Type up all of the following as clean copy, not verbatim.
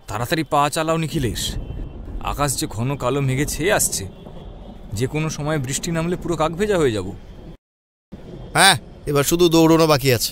তাড়াতাড়ি পা চালাও নিখিলেশ, আকাশ যে ঘন কালো মেঘে ছেয়ে আসছে, যে কোনো সময় বৃষ্টি নামলে পুরো কাক ভেজা হয়ে যাব। হ্যাঁ, এবার শুধু দৌড়ানো বাকি আছে।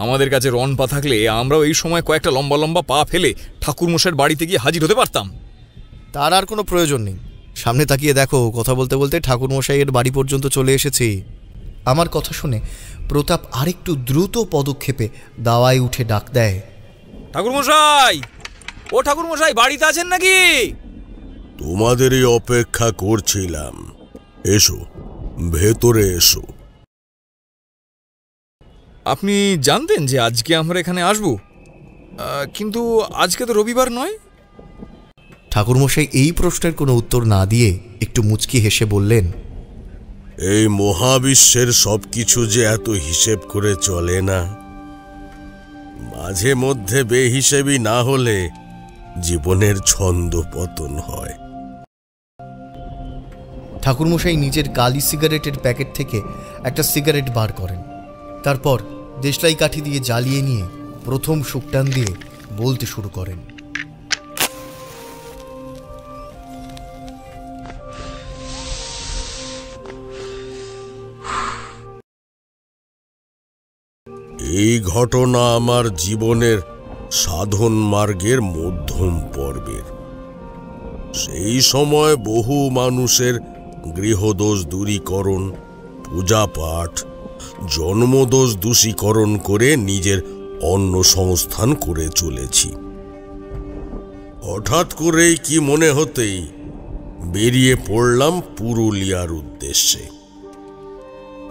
আমাদের কাছে রন পা থাকলে আমরাও এই সময় কয়েকটা লম্বা লম্বা পা ফেলে ঠাকুরমশাইয়ের বাড়িতে গিয়ে হাজির হতে পারতাম। তার আর কোনো প্রয়োজন নেই। সামনে তাকিয়ে দেখো, কথা বলতে বলতে ঠাকুরমশাইয়ের বাড়ি পর্যন্ত চলে এসেছি। আমার কথা শুনে প্রতাপ আরেকটু দ্রুত পদক্ষেপে দাওয়ায় উঠে ডাক দেয়, ঠাকুরমশাই, ও ঠাকুরমশাই, বাড়িতে আছেন নাকি? তোমাদেরই অপেক্ষা করছিলাম, এসো, ভেতরে এসো। আপনি জানতেন যে আজকে আমরা এখানে আসব? কিন্তু আজকে তো রবিবার নয়। ঠাকুরমশাই এই প্রশ্নের কোনো উত্তর না দিয়ে একটু মুচকি হেসে বললেন, এই মহাবিশ্বের সবকিছু যে এত হিসেব করে চলে না। মাঝে মধ্যে বেহিসেবি না হলে জীবনের ছন্দ পতন হয়। ঠাকুরমশাই নিজের কালি সিগারেটের প্যাকেট থেকে একটা সিগারেট বার করেন। তারপর দেশলাই কাঠি দিয়ে জ্বালিয়ে নিয়ে প্রথম শুকটান দিয়ে বলতে শুরু করেন, এই ঘটনা আমার জীবনের সাধন মার্গের মধ্যম পর্বের। সেই সময় বহু মানুষের গৃহদোষ দূরীকরণ, পূজা পাঠ, জন্মদোষ দূষীকরণ করে নিজের অন্ন সংস্থান করে চলেছি। হঠাৎ করেই কি মনে হতেই বেরিয়ে পড়লাম পুরুলিয়ার উদ্দেশ্যে।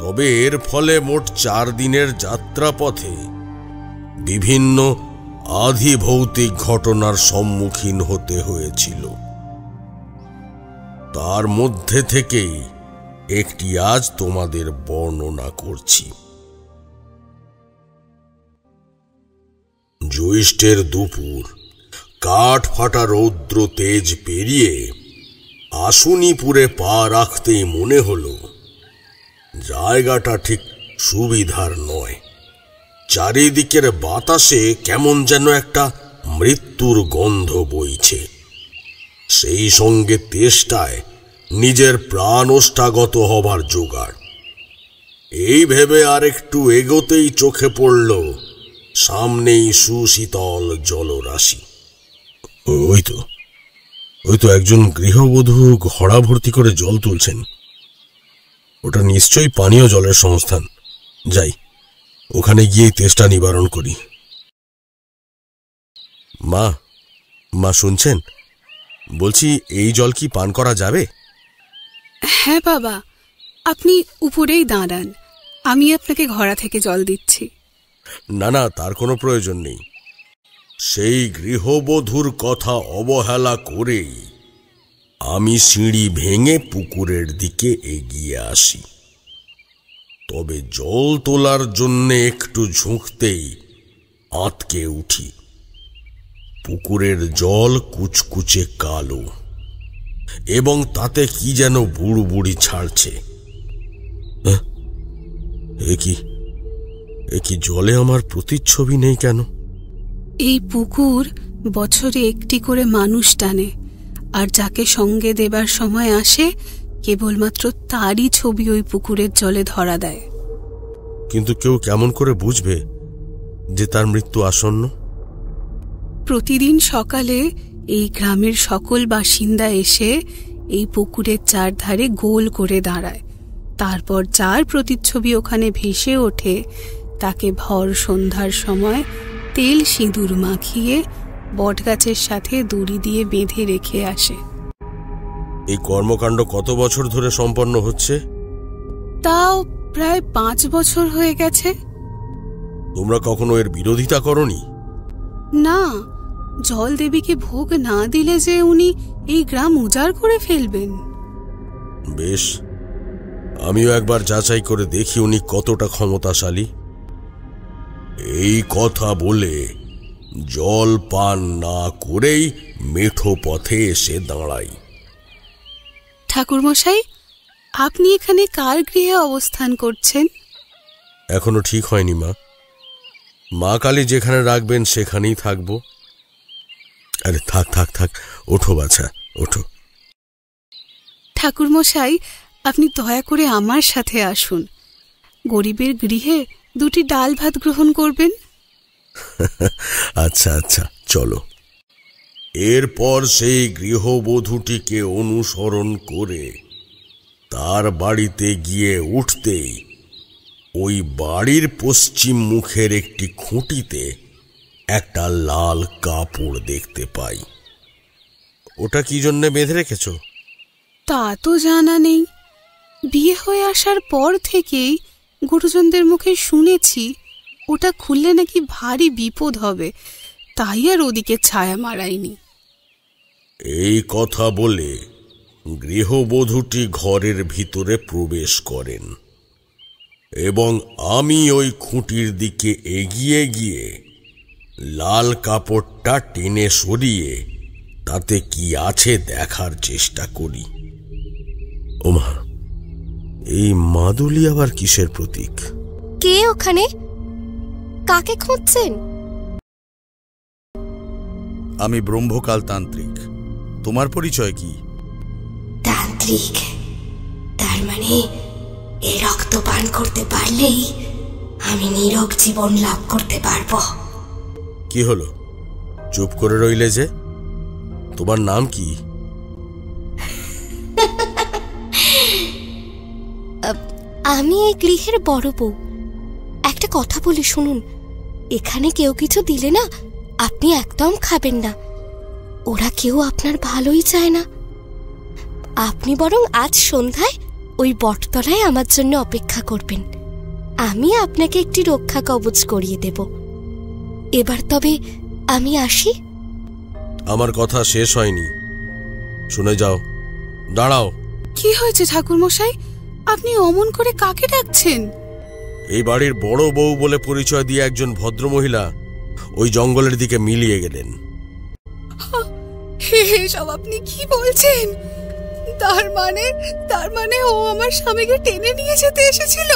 তবে এর ফলে মোট 4 দিনের যাত্রাপথে বিভিন্ন আধিভৌতিক ঘটনার সম্মুখীন হতে হয়েছিল। তার মধ্যে থেকেই একটি আজ তোমাদের বর্ণনা করছি। জ্যৈষ্ঠের দুপুর, কাঠ ফাটা রৌদ্র তেজ পেরিয়ে আশুনিপুরে পা রাখতেই মনে হলো জায়গাটা ঠিক সুবিধার নয়। চারিদিকের বাতাসে কেমন যেন একটা মৃত্যুর গন্ধ বইছে। সেই সঙ্গে তেষ্টায় নিজের প্রাণ ওষ্ঠাগত হবার জোগাড়। এই ভেবে আর একটু এগোতেই চোখে পড়ল সামনেই সুশীতল জলরাশি। ওই তো একজন গৃহবধূ ঘড়া ভর্তি করে জল তুলছেন। ওটা নিশ্চয়ই পানীয় জলের সংস্থান। যাই, ওখানে গিয়ে তেষ্টা নিবারণ করি। মা শুনছেন? বলছি, এই জল কি পান করা যাবে? হ্যাঁ বাবা, আপনি উপরেই দাঁড়ান, আমি আপনাকে ঘড়া থেকে জল দিচ্ছি। না, তার কোনো প্রয়োজন নেই। সেই গৃহবধূর কথা অবহেলা করেই আমি সিঁড়ি ভেঙে পুকুরের দিকে এগিয়ে আসি। তবে জল তোলার জন্য একটু ঝুঁকতেই আঁতকে উঠি। পুকুরের জল কুচকুচে কালো এবং তাতে কি যেন বুড়বুড়ি ছাড়ছে। এ কি জলে আমার প্রতিচ্ছবি নেই কেন? এই পুকুর বছরে একটি করে মানুষ টানে, আর যাকে সঙ্গে দেবার সময় আসে কেবলমাত্র তারই ছবি ওই পুকুরের জলে ধরা দেয়। কিন্তু কেউ কেমন করে বুঝবে যে তার মৃত্যু আসন্ন? প্রতিদিন সকালে এই গ্রামের সকল বাসিন্দা এসে এই পুকুরের চারধারে গোল করে দাঁড়ায়। তারপর যার প্রতিচ্ছবি ওখানে ভেসে ওঠে তাকে ভর সন্ধ্যার সময় তেল সিঁদুর মাখিয়ে বটগাছের সাথে দড়ি দিয়ে বেঁধে রেখে আসে। এই কর্মকাণ্ড কত বছর ধরে সম্পন্ন হচ্ছে? তাও প্রায় 5 বছর হয়ে গেছে। তোমরা কখনো এর বিরোধিতা করনি? না, জল দেবীকে ভোগ না দিলে যে উনি এই গ্রাম উজাড় করে ফেলবেন। বেশ, আমিও একবার যাচাই করে দেখি উনি কতটা ক্ষমতাশালী। এই কথা বলে জল পান না করেই মেঠো পথে এসে দাঁড়াই। ঠাকুরমশাই, আপনি এখানে কার গৃহে অবস্থান করছেন? এখনো ঠিক হয়নি মা কালী যেখানে রাখবেন সেখানেই থাকবো। আরে থাক থাক থাক, ওঠো বাছা, ওঠো। ঠাকুরমশাই, আপনি দয়া করে আমার সাথে আসুন। গরিবের গৃহে দুটি ডাল ভাত গ্রহণ করবেন। আচ্ছা আচ্ছা, চলো। এরপর সেই গৃহবধূটিকে অনুসরণ করে তার বাড়িতে গিয়ে উঠতেই ওই বাড়ির পশ্চিম মুখের একটি খুঁটিতে একটা লাল কাপড় দেখতে পাই। ওটা কি জন্য বেঁধে রেখেছ? তা তো জানা নেই। বিয়ে হয়ে আসার পর থেকেই গুরুজনদের মুখে শুনেছি ওটা খুললে নাকি ভারী বিপদ হবে, তাই আর ওদিকে ছায়া মারাইনি। এই কথা বলে গৃহবধূটি ঘরের ভিতরে প্রবেশ করেন এবং আমি ওই খুঁটির দিকে এগিয়ে গিয়ে লাল কাপড়টা টেনে সরিয়ে তাতে কি আছে দেখার চেষ্টা করি। ওমা, এই মাদুলি আবার কিসের প্রতীক? কে ওখানে? কাকে খুঁজছেন? আমি ব্রহ্মকাল তান্ত্রিক। তোমার পরিচয় কি? তান্ত্রিক? তার মানে এই রক্ত পান করতে পারলেই আমি নীরব জীবন লাভ করতে পারবো। কি হলো, চুপ করে রইলে যে? তোমার নাম কি? আমি এই গৃহের বড় বউ। একটা কথা বলি শুনুন, এখানে কেউ কিছু দিলে না আপনি একদম খাবেন না। ওরা কেউ আপনার ভালোই চায় না। আপনি বরং আজ সন্ধ্যায় ওই বটতলায় আমার জন্য অপেক্ষা করবেন। আমি আপনাকে একটি রক্ষা কবচ করিয়ে দেব। এবার তবে আমি আসি। আমার কথা শেষ হয়নি, শুনে যাও। দাঁড়াও। কি হয়েছে ঠাকুরমশাই? আপনি অমন করে কাকে ডাকছেন? এই বাড়ির বড় বউ বলে পরিচয় দিয়ে একজন ভদ্রমহিলা ওই জঙ্গলের দিকে মিলিয়ে গেলেন। সব আপনি কি বলছেন? তার মানে ও আমার স্বামীকে টেনে নিয়ে যেতে এসেছিল?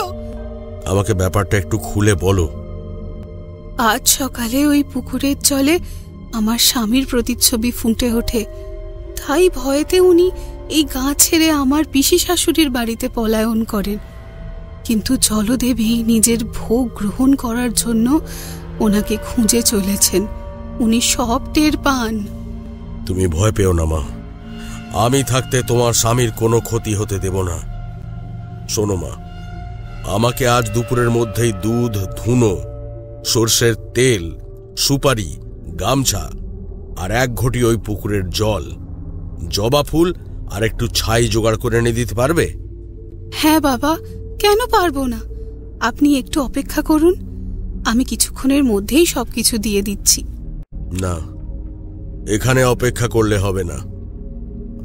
আমাকে ব্যাপারটা একটু খুলে বলো। আজ সকালে ওই পুকুরের জলে আমার স্বামীর প্রতিচ্ছবি ফুটে ওঠে, তাই ভয়েতে উনি এই গাঁ ছেড়ে আমার পিসি শাশুড়ির বাড়িতে পলায়ন করেন। কিন্তু জলদেবী নিজের ভোগ গ্রহণ করার জন্য ওনাকে খুঁজে চলেছেন। উনি সব টের পান। তুমি ভয় পেও না মা, আমি থাকতে তোমার স্বামীর কোনো ক্ষতি হতে দেব না। শোনো মা, আমাকে আজ দুপুরের মধ্যেই দুধ, ধুনো, সর্ষের তেল, সুপারি, গামছা আর 1 ঘটি ওই পুকুরের জল, জবা ফুল আর একটু ছাই জোগাড় করে এনে দিতে পারবে? হ্যাঁ বাবা, কেন পারবো না। আপনি একটু অপেক্ষা করুন, আমি কিছুক্ষণের মধ্যেই সবকিছু দিয়ে দিচ্ছি। না, এখানে অপেক্ষা করলে হবে না।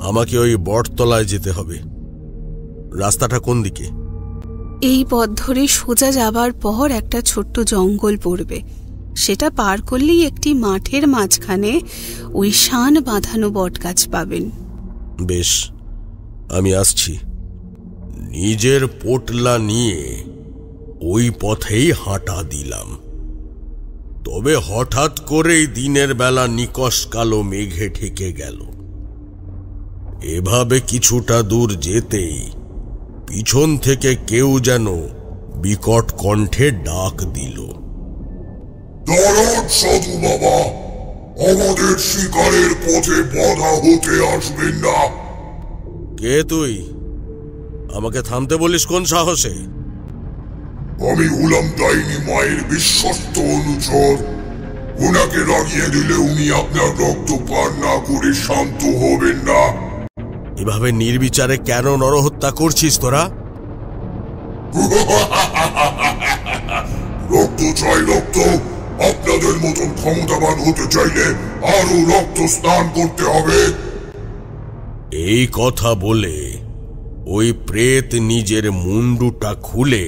আমাকে ওই বটতলায় যেতে হবে। রাস্তাটা কোন দিকে? এই পথ ধরে সোজা যাবার পর একটা ছোট্ট জঙ্গল পড়বে। সেটা পার করলেই একটি মাঠের মাঝখানে ওই শান বাঁধানো বটগাছ পাবেন। বেশ, আমি আসছি। নিজের পোটলা নিয়ে ওই পথেই হাঁটা দিলাম। তবে হঠাৎ করেই দিনের বেলা নিকষ কালো মেঘে ঢেকে গেল। এভাবে কিছুটা দূর যেতেই পিছন থেকে কেউ যেন বিকট কণ্ঠে ডাক দিল, দাঁড়ান সাধু বাবা, আমাদের শিকারের পথে বাধা হতে আসবেন না। কে তুই? আমাকে থামতে বলিস কোন সাহসে? আমি হলাম ডাইনি মায়ের বিশ্বস্ত অনুচর। ওনাকে রাগিয়ে দিলে উনি আপনার রক্ত পান না করে শান্ত হবেন না। এভাবে নির্বিচারে কেন নরহত্যা করছিস তোরা? রক্ত চাই রক্ত। আপনাদের মতন ক্ষমতাবান হতে চাইলে আরো রক্ত স্নান করতে হবে। এই কথা বলে ওই প্রেত নিজের মুন্ডুটা খুলে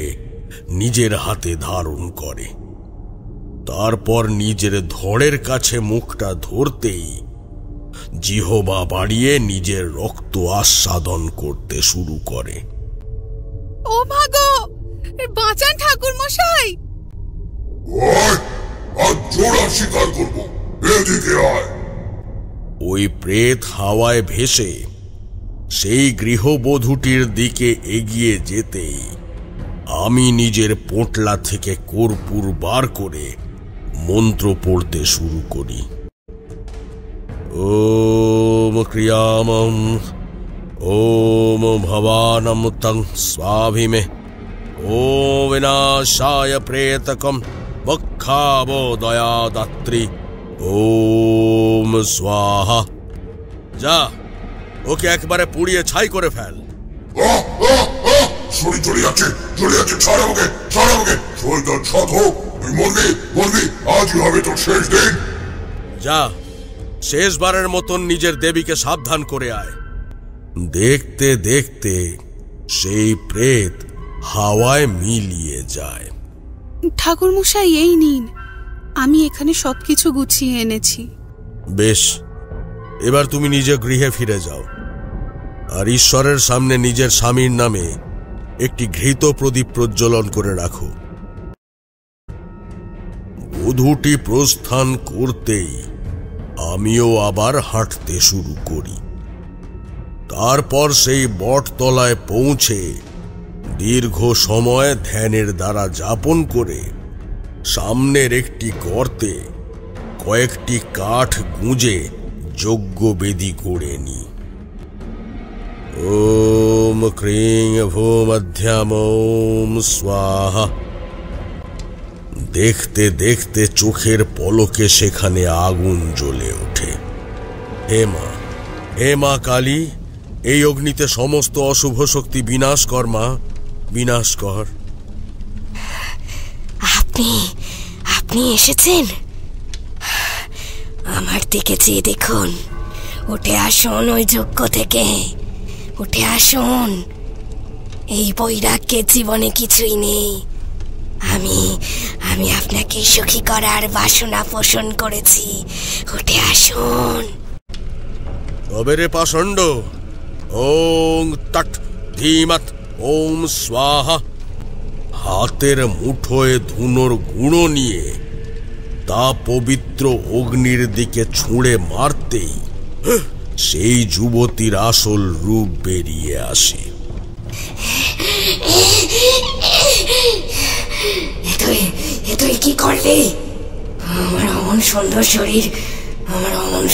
নিজের হাতে ধারণ করে। তারপর নিজের ধড়ের কাছে মুখটা ধরতেই জিহবা বাড়িয়ে নিজের রক্ত আস্বাদন করতে শুরু করে। ও মা গো, বাঁচান ঠাকুর মশাই। আজ জোড়া শিকার করবো, এদিকে আয়। ওই প্রেত হাওয়ায় ভেসে সেই গৃহবধূটির দিকে এগিয়ে যেতেই আমি নিজের পোঁটলা থেকে কর্পূর বার করে মন্ত্র পড়তে শুরু করি। ওম ক্রিয়ামম ওম ভবানম তং স্বাভিমে ওম বিনাশায় প্রেতকম বক্ষাবো দয়াদাত্রী ওম স্বাহা। যা, ওকে একবারে পুড়িয়ে ছাই করে ফেল। শরীর চলে যাচ্ছে, চলে যাচ্ছে, ছাড় আমাকে, ছাড় আমাকে। শরীরটা ছাদ হোক, তুই মরবি, মরবি, আজই হবে তোর শেষ দিন। যা, শেষবারের মতন নিজের দেবীকে সাবধান করে আয়। দেখতে দেখতে সেই প্রেত হাওয়ায় মিলিয়ে যায়। ঠাকুরমশাই, এই নিন, আমি এখানে সবকিছু গুছিয়ে এনেছি। বেশ, এবার তুমি নিজের গৃহে ফিরে যাও, আর ঈশ্বরের সামনে নিজের স্বামীর নামে একটি ঘৃত প্রদীপ প্রজ্বলন করে রাখো। বধূটি প্রস্থান করতেই আমিও আবার হাঁটতে শুরু করি। তারপর সেই বটতলায় পৌঁছে দীর্ঘ সময় ধ্যানের দ্বারা যাপন করে সামনের একটি গর্তে কয়েকটি কাঠ গুঁজে যজ্ঞবেদী গড়ে নি। ওম ক্রিং ভূমধ্যম ওম স্বাহা। দেখতে দেখতে চোখের পলকে সেখানে আগুন জ্বলে ওঠে। হে মা, হে মা কালী, এই অগ্নিতে সমস্ত অশুভ শক্তি বিনাশ কর মা, বিনাশ কর। আপনি এসেছেন? আমার দিকে চেয়ে দেখুন, উঠে আসুন ওই যজ্ঞ থেকে, উঠে আসুন। এই বৈরাগ্যের জীবনে কিছুই নেই। আমি আপনাকে সুখী করার বাসনা পোষণ করেছি, উঠে আসুন। তবে রে পাষণ্ড, ওং তট ধীমৎ ওম স্বাহা। হাতের মুঠোয় ধুনোর গুঁড়ো নিয়ে তা পবিত্র অগ্নির দিকে ছুঁড়ে মারতেই সেই যুবতীর আসল রূপ বেরিয়ে আসে। তুই কি করলি? আমার অমন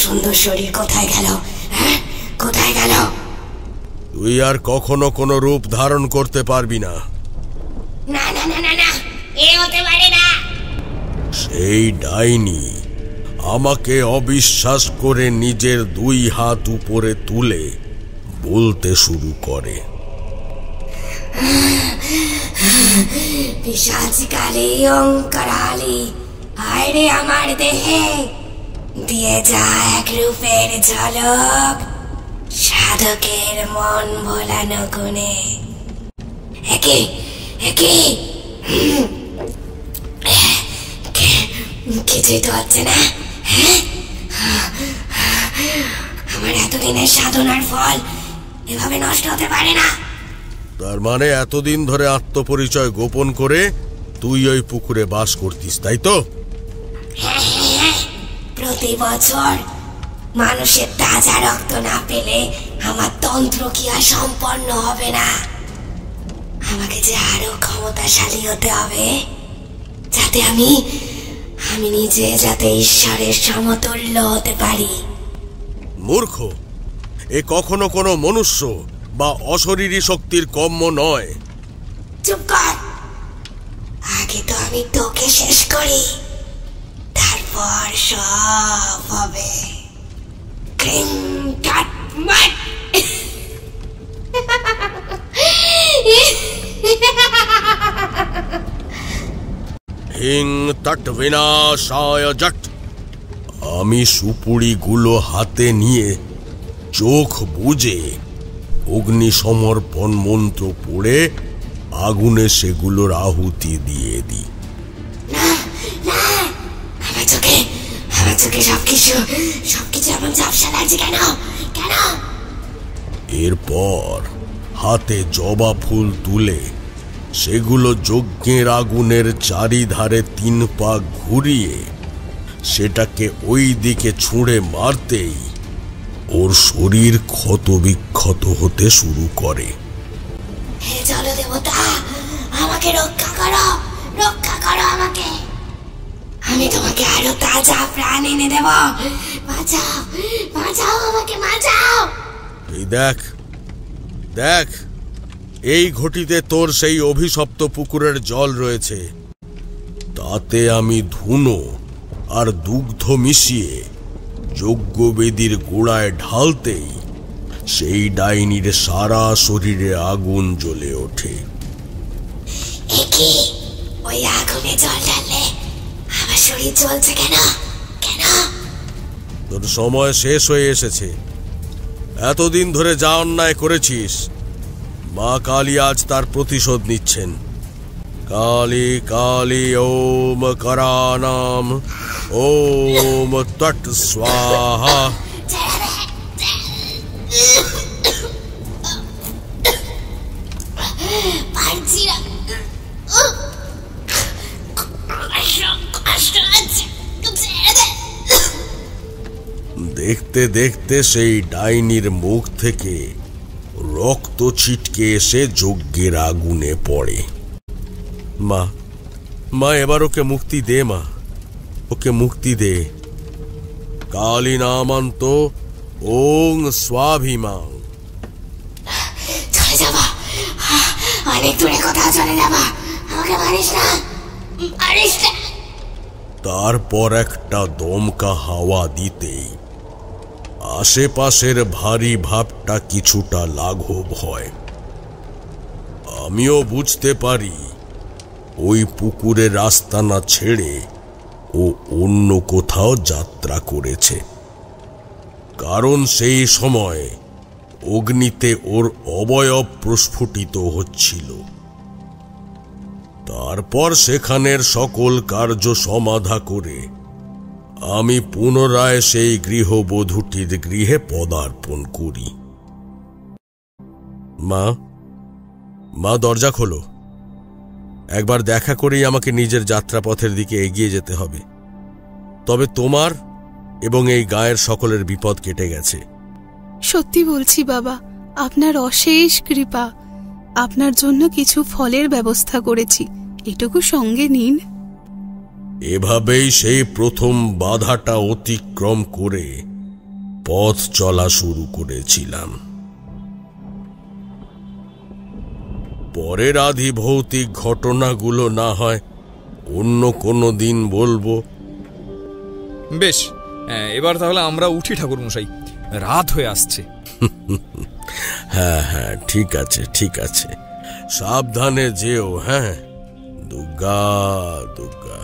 সুন্দর শরীর কোথায় গেল? কোথায় গেল? তুই আর কখনো কোনো রূপ ধারণ করতে পারবি না। না না না না না, এ হতে পারে না। সেই ডাইনি আমাকে অবিশ্বাস করে নিজের দুই হাত উপরে তুলে বলতে শুরু করে, পিশাচি কালী অঙ্কারালি, আয় রে আমার দেহে, দিয়ে যা এক রূপের ঝলক সাধকের মন ভোলানো গুণে। একে কিছুই তো হচ্ছে না। আমার এতদিনের সাধনার ফল এভাবে নষ্ট হতে পারে না। তার মানে এতদিন ধরে আত্মপরিচয় গোপন করে তুই ওই পুকুরে বাস করতিস, তাই তো? হ্যাঁ, প্রতি বছর মানুষের তাজা রক্ত না পেলে আমার তন্ত্র ক্রিয়া সম্পন্ন হবে না। আমাকে যে আরো ক্ষমতাশালী হতে হবে, যাতে আমি নিজে যাতে ঈশ্বরের সমতুল্য হতে পারি। মূর্খ, এ কখনো কোনো মনুষ্য বা অশরীরী শক্তির কম্য নয়। চুপ কর, আগে তো আমি তোকে শেষ করি, তারপর সব হবে। ক্রিং টাট মাট। হিং তট বিনাশায় জট। আমি সুপুরিগুলো হাতে নিয়ে চোখ বুজে অগ্নি সমর্পণ মন্ত্র পড়ে আগুনে সেগুলোর আহুতি দিয়ে দিই। আমার চোখে সবকিছু এমন ঝাপসা লাগছে কেন? এরপর হাতে জবা ফুল তুলে সেগুলো যজ্ঞের আগুনের চারিধারে 3 পা ঘুরিয়ে সেটাকে ওই দিকে ছুঁড়ে মারতেই ওর শরীর ক্ষত বিক্ষত হতে শুরু করে। হে জলদেবতা, আমাকে রক্ষা করো, রক্ষা করো আমাকে। আমি তোমাকে আরো তাজা প্রাণ এনে দেব। বাঁচাও, বাঁচাও আমাকে, বাঁচাও। এই দেখ দেখ, এই ঘটিতে তোর সেই অভিশপ্ত পুকুরের জল রয়েছে। তাতে আমি ধুনো আর দুগ্ধ মিশিয়ে যজ্ঞবেদীর গোড়ায় ঢালতেই সেই ডাইনির সারা শরীরে আগুন জ্বলে ওঠে। একি, ওই আগুনে জল ঢাললে আমার শরীর জ্বলছে কেন? কেন? তোর সময় শেষ হয়ে এসেছে। এতদিন ধরে যা অন্যায় করেছিস, মা কালী আজ তার প্রতিশোধ নিচ্ছেন। কালী কালী ওম করানাম ওম তট স্বাহা। পারছি না, কষ্ট আছে। দেখতে দেখতে সেই ডাইনির মুখ থেকে রক্ত ছিটকে এসে যজ্ঞের আগুনে পড়ে। মা, মা এবার ওকে মুক্তি দে, মা ওকে মুক্তি দে। কালী নামান্ত ওং স্বাভিমাং। চলে যাবা, অনেক দূরে কোথাও চলে যাবা, আমাকে মারিস না, মারিস না। তারপর একটা দমকা হাওয়া দিতেই আশেপাশের ভারী ভাবটা কিছুটা লাঘব হয়। আমিও বুঝতে পারি ওই পুকুরে রাস্তা না ছেড়ে ও অন্য কোথাও যাত্রা করেছে, কারণ সেই সময় অগ্নিতে ওর অবয়ব প্রস্ফুটিত হচ্ছিল। তারপর সেখানের সকল কার্য সমাধা করে আমি পুনরায় সেই গৃহবধূটির গৃহে পদার্পণ করি। মা, মা দরজা খোলো। একবার দেখা করেই আমাকে নিজের যাত্রাপথের দিকে এগিয়ে যেতে হবে। তবে তোমার এবং এই গায়ের সকলের বিপদ কেটে গেছে। সত্যি বলছি বাবা, আপনার অশেষ কৃপা। আপনার জন্য কিছু ফলের ব্যবস্থা করেছি, এটুকু সঙ্গে নিন। এভাবেই সেই প্রথম বাধাটা অতিক্রম করে পথ চলা শুরু করেছিলাম। পরের আধি ভৌতিক ঘটনাগুলো না হয় অন্য কোনো দিন বলবো। বেশ, এবার তাহলে আমরা উঠি ঠাকুরমশাই, রাত হয়ে আসছে। হ্যাঁ হ্যাঁ, ঠিক আছে ঠিক আছে, সাবধানে যেও। হ্যাঁ, দুর্গা দুর্গা।